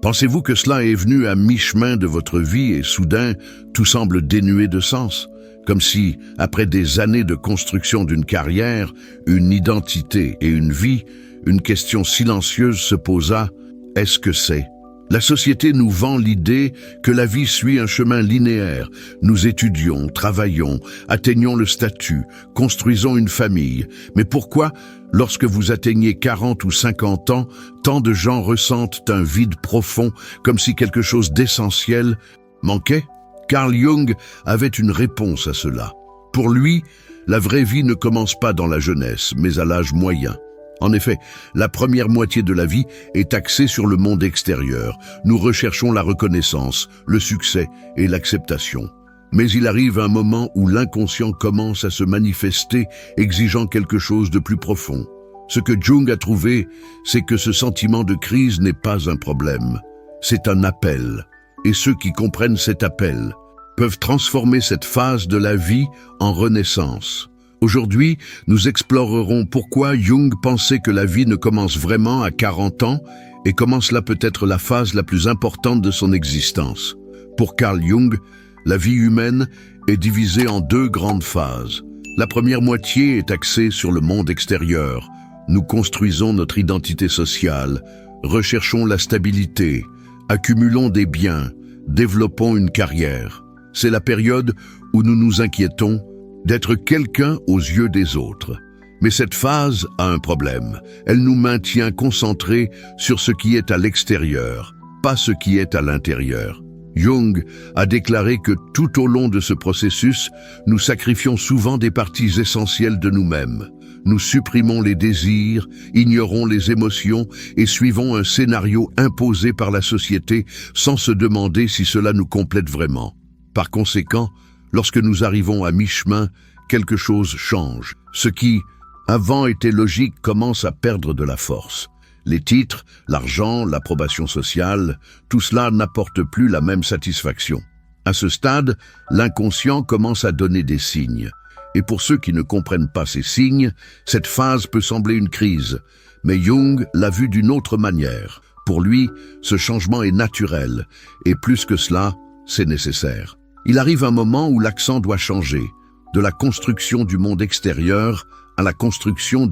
Pensez-vous que cela est venu à mi-chemin de votre vie et soudain, tout semble dénué de sens? Comme si, après des années de construction d'une carrière, une identité et une vie, une question silencieuse se posa: est-ce que c'est? La société nous vend l'idée que la vie suit un chemin linéaire. Nous étudions, travaillons, atteignons le statut, construisons une famille. Mais pourquoi, lorsque vous atteignez 40 ou 50 ans, tant de gens ressentent un vide profond, comme si quelque chose d'essentiel manquait? Carl Jung avait une réponse à cela. Pour lui, la vraie vie ne commence pas dans la jeunesse, mais à l'âge moyen. En effet, la première moitié de la vie est axée sur le monde extérieur. Nous recherchons la reconnaissance, le succès et l'acceptation. Mais il arrive un moment où l'inconscient commence à se manifester, exigeant quelque chose de plus profond. Ce que Jung a trouvé, c'est que ce sentiment de crise n'est pas un problème. C'est un appel. Et ceux qui comprennent cet appel peuvent transformer cette phase de la vie en renaissance. Aujourd'hui, nous explorerons pourquoi Jung pensait que la vie ne commence vraiment à 40 ans et comment cela peut être la phase la plus importante de son existence. Pour Carl Jung, la vie humaine est divisée en deux grandes phases. La première moitié est axée sur le monde extérieur. Nous construisons notre identité sociale, recherchons la stabilité, accumulons des biens, développons une carrière. C'est la période où nous nous inquiétons d'être quelqu'un aux yeux des autres. Mais cette phase a un problème. Elle nous maintient concentrés sur ce qui est à l'extérieur, pas ce qui est à l'intérieur. Jung a déclaré que tout au long de ce processus, nous sacrifions souvent des parties essentielles de nous-mêmes. Nous supprimons les désirs, ignorons les émotions et suivons un scénario imposé par la société sans se demander si cela nous complète vraiment. Par conséquent, lorsque nous arrivons à mi-chemin, quelque chose change. Ce qui, avant, était logique, commence à perdre de la force. Les titres, l'argent, l'approbation sociale, tout cela n'apporte plus la même satisfaction. À ce stade, l'inconscient commence à donner des signes. Et pour ceux qui ne comprennent pas ces signes, cette phase peut sembler une crise. Mais Jung l'a vu d'une autre manière. Pour lui, ce changement est naturel. Et plus que cela, c'est nécessaire. Il arrive un moment où l'accent doit changer, de la construction du monde extérieur à la construction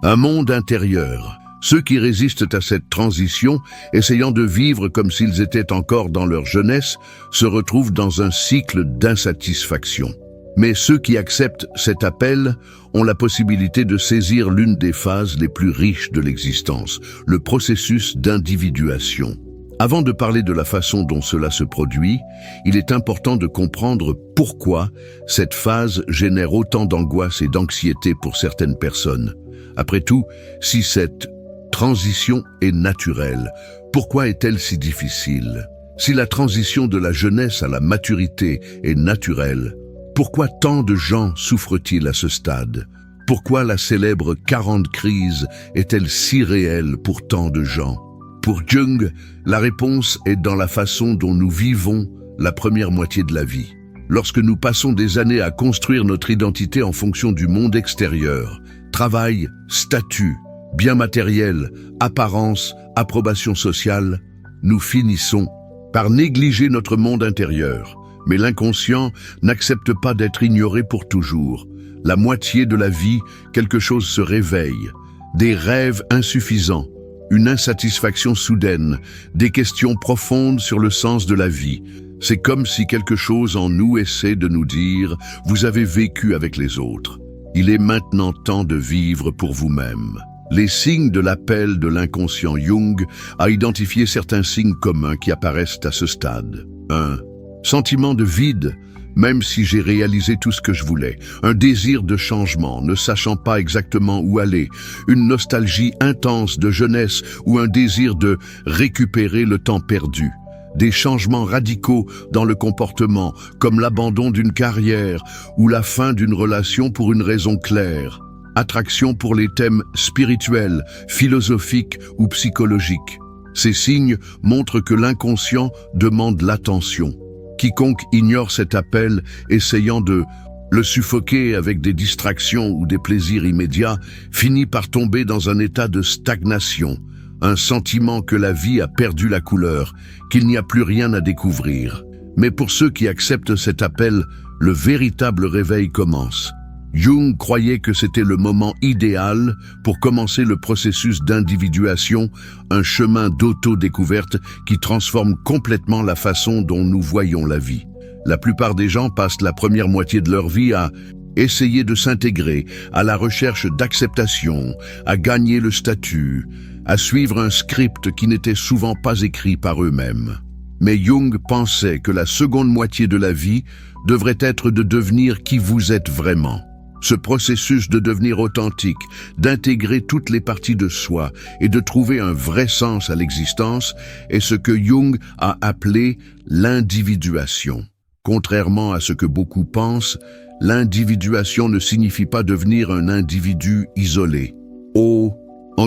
un monde intérieur. Ceux qui résistent à cette transition, essayant de vivre comme s'ils étaient encore dans leur jeunesse, se retrouvent dans un cycle d'insatisfaction. Mais ceux qui acceptent cet appel ont la possibilité de saisir l'une des phases les plus riches de l'existence, le processus d'individuation. Avant de parler de la façon dont cela se produit, il est important de comprendre pourquoi cette phase génère autant d'angoisse et d'anxiété pour certaines personnes. Après tout, si cette transition est naturelle, pourquoi est-elle si difficile? Si la transition de la jeunesse à la maturité est naturelle, pourquoi tant de gens souffrent-ils à ce stade? Pourquoi la célèbre 40 crises est-elle si réelle pour tant de gens? Pour Jung, la réponse est dans la façon dont nous vivons la première moitié de la vie. Lorsque nous passons des années à construire notre identité en fonction du monde extérieur, travail, statut, biens matériels, apparence, approbation sociale, nous finissons par négliger notre monde intérieur. Mais l'inconscient n'accepte pas d'être ignoré pour toujours. La moitié de la vie, quelque chose se réveille. Des rêves insuffisants, une insatisfaction soudaine, des questions profondes sur le sens de la vie. C'est comme si quelque chose en nous essaie de nous dire « Vous avez vécu avec les autres. Il est maintenant temps de vivre pour vous-même ». Les signes de l'appel de l'inconscient. Jung a identifié certains signes communs qui apparaissent à ce stade. 1. Sentiment de vide, même si j'ai réalisé tout ce que je voulais. Un désir de changement, ne sachant pas exactement où aller. Une nostalgie intense de jeunesse ou un désir de récupérer le temps perdu. Des changements radicaux dans le comportement, comme l'abandon d'une carrière ou la fin d'une relation pour une raison claire. Attraction pour les thèmes spirituels, philosophiques ou psychologiques. Ces signes montrent que l'inconscient demande l'attention. Quiconque ignore cet appel, essayant de le suffoquer avec des distractions ou des plaisirs immédiats, finit par tomber dans un état de stagnation. un sentiment que la vie a perdu la couleur, qu'il n'y a plus rien à découvrir. Mais pour ceux qui acceptent cet appel, le véritable réveil commence. Jung croyait que c'était le moment idéal pour commencer le processus d'individuation, un chemin d'auto-découverte qui transforme complètement la façon dont nous voyons la vie. La plupart des gens passent la première moitié de leur vie à essayer de s'intégrer, à la recherche d'acceptation, à gagner le statut, à suivre un script qui n'était souvent pas écrit par eux-mêmes. Mais Jung pensait que la seconde moitié de la vie devrait être de devenir qui vous êtes vraiment. Ce processus de devenir authentique, d'intégrer toutes les parties de soi et de trouver un vrai sens à l'existence est ce que Jung a appelé l'individuation. Contrairement à ce que beaucoup pensent, l'individuation ne signifie pas devenir un individu isolé. Au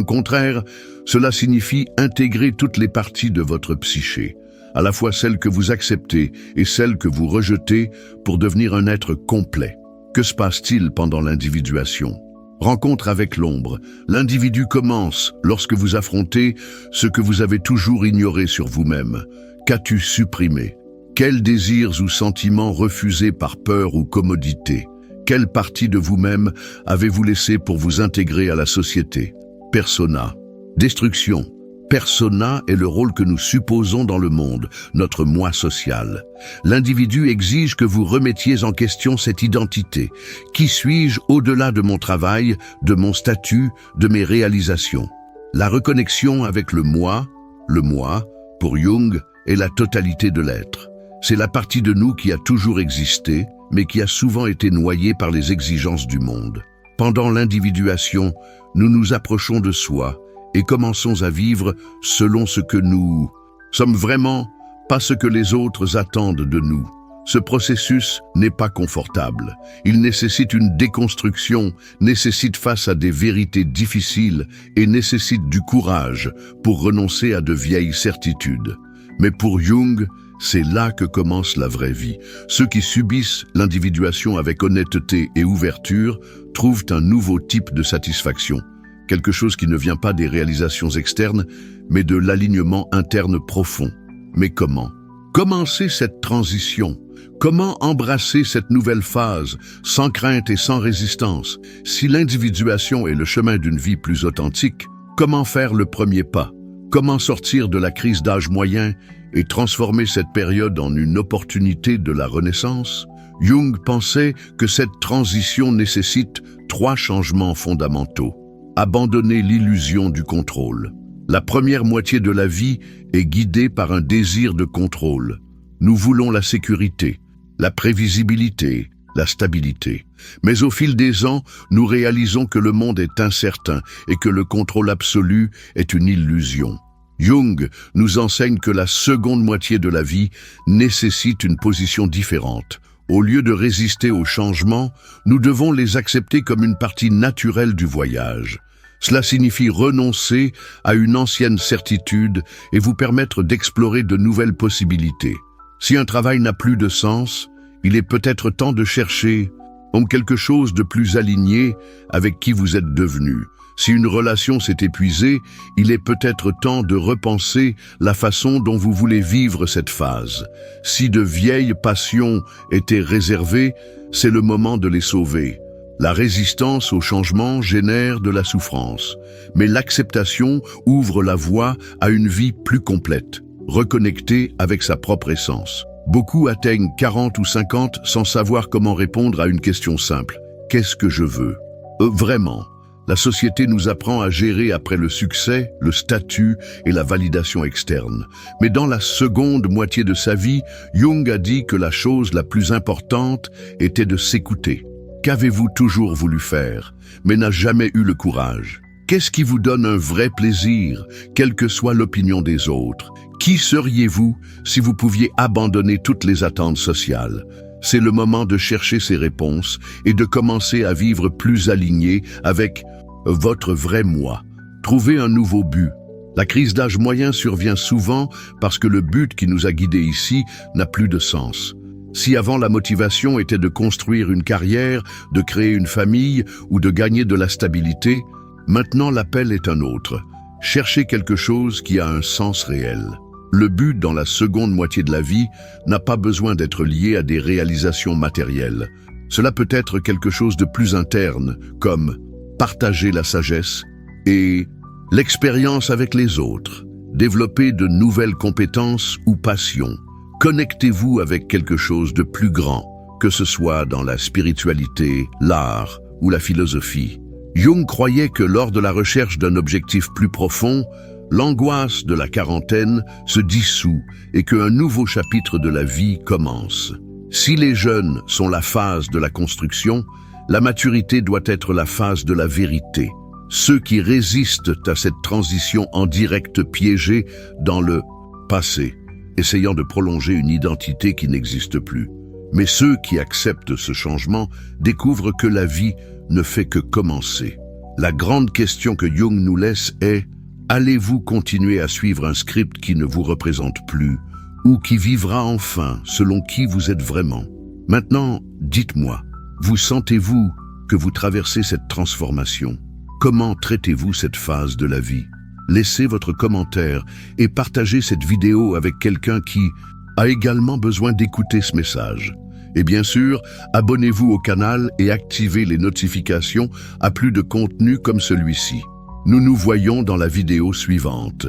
contraire, cela signifie intégrer toutes les parties de votre psyché, à la fois celles que vous acceptez et celles que vous rejetez pour devenir un être complet. Que se passe-t-il pendant l'individuation? Rencontre avec l'ombre. L'individu commence lorsque vous affrontez ce que vous avez toujours ignoré sur vous-même. Qu'as-tu supprimé? Quels désirs ou sentiments refusés par peur ou commodité? Quelle partie de vous-même avez-vous laissé pour vous intégrer à la société? Persona. Destruction. Persona est le rôle que nous supposons dans le monde, notre moi social. L'individu exige que vous remettiez en question cette identité. Qui suis-je au-delà de mon travail, de mon statut, de mes réalisations? La reconnexion avec le moi, pour Jung, est la totalité de l'être. C'est la partie de nous qui a toujours existé, mais qui a souvent été noyée par les exigences du monde. Pendant l'individuation, nous nous approchons de soi, et commençons à vivre selon ce que nous sommes vraiment, pas ce que les autres attendent de nous. Ce processus n'est pas confortable. Il nécessite une déconstruction, nécessite face à des vérités difficiles et nécessite du courage pour renoncer à de vieilles certitudes. Mais pour Jung, c'est là que commence la vraie vie. Ceux qui subissent l'individuation avec honnêteté et ouverture trouvent un nouveau type de satisfaction. Quelque chose qui ne vient pas des réalisations externes, mais de l'alignement interne profond. Mais comment? Commencer cette transition? Comment embrasser cette nouvelle phase, sans crainte et sans résistance? Si l'individuation est le chemin d'une vie plus authentique, comment faire le premier pas? Comment sortir de la crise d'âge moyen et transformer cette période en une opportunité de la renaissance? Jung pensait que cette transition nécessite 3 changements fondamentaux. Abandonner l'illusion du contrôle. La première moitié de la vie est guidée par un désir de contrôle. Nous voulons la sécurité, la prévisibilité, la stabilité. Mais au fil des ans, nous réalisons que le monde est incertain et que le contrôle absolu est une illusion. Jung nous enseigne que la seconde moitié de la vie nécessite une position différente. Au lieu de résister aux changements, nous devons les accepter comme une partie naturelle du voyage. Cela signifie renoncer à une ancienne certitude et vous permettre d'explorer de nouvelles possibilités. Si un travail n'a plus de sens, il est peut-être temps de chercher quelque chose de plus aligné avec qui vous êtes devenu. Si une relation s'est épuisée, il est peut-être temps de repenser la façon dont vous voulez vivre cette phase. Si de vieilles passions étaient réservées, c'est le moment de les sauver. La résistance au changement génère de la souffrance, mais l'acceptation ouvre la voie à une vie plus complète, reconnectée avec sa propre essence. Beaucoup atteignent 40 ou 50 sans savoir comment répondre à une question simple. Qu'est-ce que je veux? Vraiment. La société nous apprend à gérer après le succès, le statut et la validation externe. Mais dans la seconde moitié de sa vie, Jung a dit que la chose la plus importante était de s'écouter. Qu'avez-vous toujours voulu faire, mais n'a jamais eu le courage? Qu'est-ce qui vous donne un vrai plaisir, quelle que soit l'opinion des autres? Qui seriez-vous si vous pouviez abandonner toutes les attentes sociales? C'est le moment de chercher ces réponses et de commencer à vivre plus aligné avec votre vrai moi. Trouvez un nouveau but. La crise d'âge moyen survient souvent parce que le but qui nous a guidés ici n'a plus de sens. Si avant la motivation était de construire une carrière, de créer une famille ou de gagner de la stabilité, maintenant l'appel est un autre. Cherchez quelque chose qui a un sens réel. Le but dans la seconde moitié de la vie n'a pas besoin d'être lié à des réalisations matérielles. Cela peut être quelque chose de plus interne, comme partager la sagesse et l'expérience avec les autres, développer de nouvelles compétences ou passions. Connectez-vous avec quelque chose de plus grand, que ce soit dans la spiritualité, l'art ou la philosophie. Jung croyait que lors de la recherche d'un objectif plus profond, l'angoisse de la quarantaine se dissout et qu'un nouveau chapitre de la vie commence. Si les jeunes sont la phase de la construction, la maturité doit être la phase de la vérité. Ceux qui résistent à cette transition en direct piégés dans le passé, essayant de prolonger une identité qui n'existe plus. Mais ceux qui acceptent ce changement découvrent que la vie ne fait que commencer. La grande question que Jung nous laisse est: allez-vous continuer à suivre un script qui ne vous représente plus, ou qui vivra enfin selon qui vous êtes vraiment? Maintenant, dites-moi, vous sentez-vous que vous traversez cette transformation? Comment traitez-vous cette phase de la vie? Laissez votre commentaire et partagez cette vidéo avec quelqu'un qui a également besoin d'écouter ce message. Et bien sûr, abonnez-vous au canal et activez les notifications à plus de contenu comme celui-ci. Nous nous voyons dans la vidéo suivante.